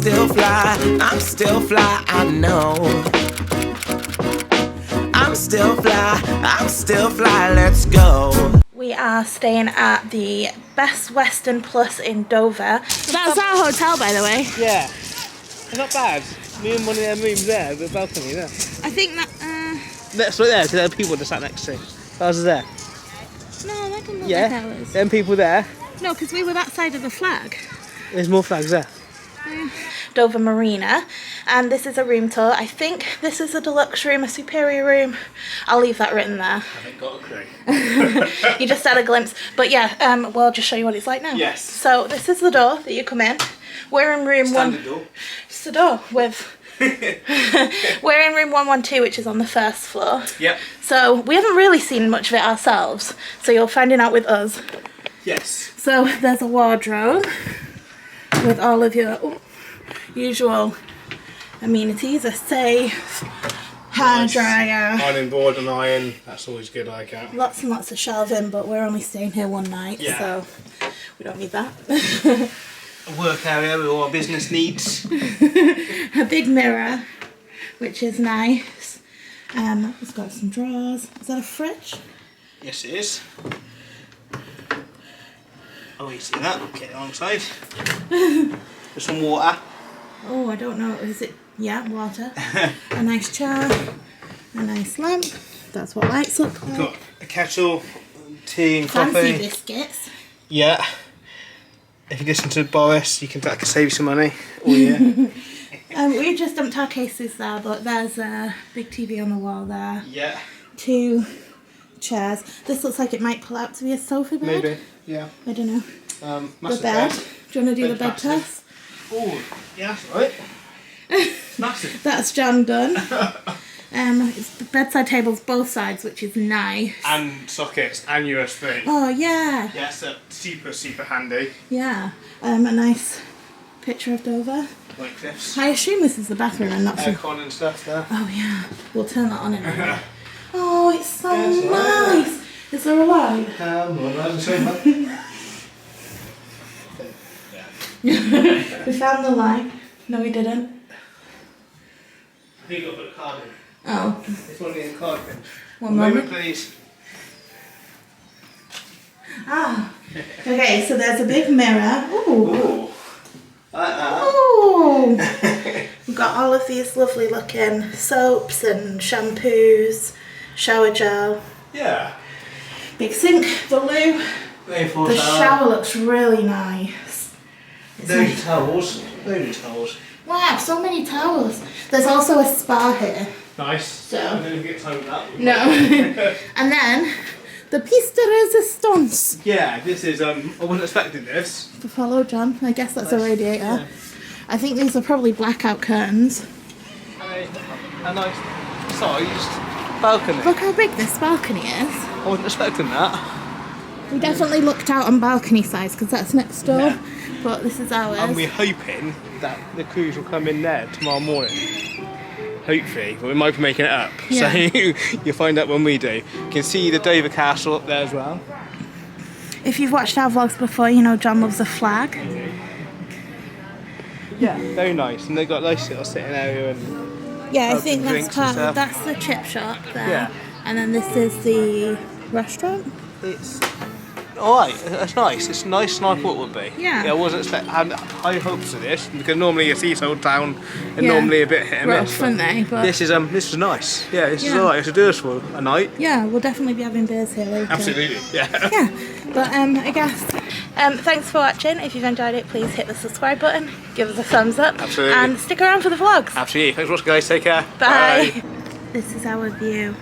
still fly, I know. I'm still fly, let's go. We are staying at the Best Western Plus in Dover. That's our hotel, by the way. Yeah, it's not bad. Me and one of their rooms there, the balcony there. I think that, That's right there, because there are people just sat next to it. Ours is there. no, that doesn't look Yeah, like ours. them people there. No, because we were that side of the flag. There's more flags there. Dover Marina, and this is a room tour. I think this is a deluxe room, a superior room. I'll leave that written there. I haven't got a clue. You just had a glimpse, but yeah, well, I'll just show you what it's like now. Yes. So this is the door that you come in. We're in room Standard door. It's the door with. We're in room 112, which is on the first floor. Yep. So we haven't really seen much of it ourselves. So you're finding out with us. Yes. So there's a wardrobe with all of your usual amenities, a safe, hair dryer, Ironing board and iron, that's always good, I like. lots and lots of shelving, but we're only staying here one night, Yeah. so we don't need that. A work area with all our business needs. A big mirror, which is nice. It's got some drawers. Is that a fridge? Yes, it is. Oh, you see that? Get it alongside. There's some water. Oh, I don't know. Is it? Yeah, water. A nice chair. A nice lamp. That's what lights look like. Got a kettle, tea and Fancy coffee. biscuits. Yeah. If you listen to Boris, that can save you some money all year. We just dumped our cases there, but there's a big TV on the wall there. Yeah. 2 chairs. This looks like it might pull out to be a sofa bed. Maybe. Yeah. I don't know. The Massive bed. bed. Do you want to do Bed the bed massive. test? Oh, yeah, that's right. It's massive. That's John done. It's the bedside tables both sides, which is nice. And sockets and USB. Oh yeah. Yeah, so super handy. Yeah. A nice picture of Dover. Like this. I assume this is the bathroom and not for. Aircon and stuff there. Oh yeah. We'll turn that on in a minute. Oh, it's so Yeah, it's alright. nice. Is there a light? We found the light. No, we didn't. I think I've got a card in. Oh. It's one of the card in. One moment. Please. Ah. Okay, so there's a big mirror. Ooh. Ooh. Like that. Ooh. We've got all of these lovely looking soaps and shampoos, shower gel. Yeah. Big sink, the loo. The shower looks really nice. It's Loads nice. of towels. Loads of towels. Wow, so many towels. There's also a spa here. Nice. So. I don't get time with that. No. And then the piece de resistance. Yeah, this is, I wasn't expecting this. To follow John. I guess that's a Nice. radiator. Yeah. I think these are probably blackout curtains. A nice sized balcony. Look how big this balcony is. I wasn't expecting that. We definitely looked out on balcony size because that's next door. Yeah. But this is ours. And we're hoping that the crews will come in there tomorrow morning. Hopefully, but we might be making it up. Yeah. So you'll find out when we do. You can see the Dover Castle up there as well. If you've watched our vlogs before, you know John loves a flag. Yeah, very nice. And they've got a nice little sitting area and Yeah, I Pubs think and that's drinks and part. stuff. That's the chip shop there. Yeah. And then this is the restaurant. it's alright, it's nice. It's nice and I thought it would be. Yeah. I wasn't expecting, I had high hopes of this because normally a seaside town and Yeah. normally a bit hit and Rough, miss. aren't they? But This is nice. Yeah, this is Yeah. alright. It's a doers for a night. yeah, we'll definitely be having beers here later. Absolutely. Yeah. Yeah, but I guess thanks for watching. If you've enjoyed it, please hit the subscribe button, give us a thumbs up, Absolutely. and stick around for the vlogs. Absolutely. Thanks for watching, guys. Take care. Bye. This is our view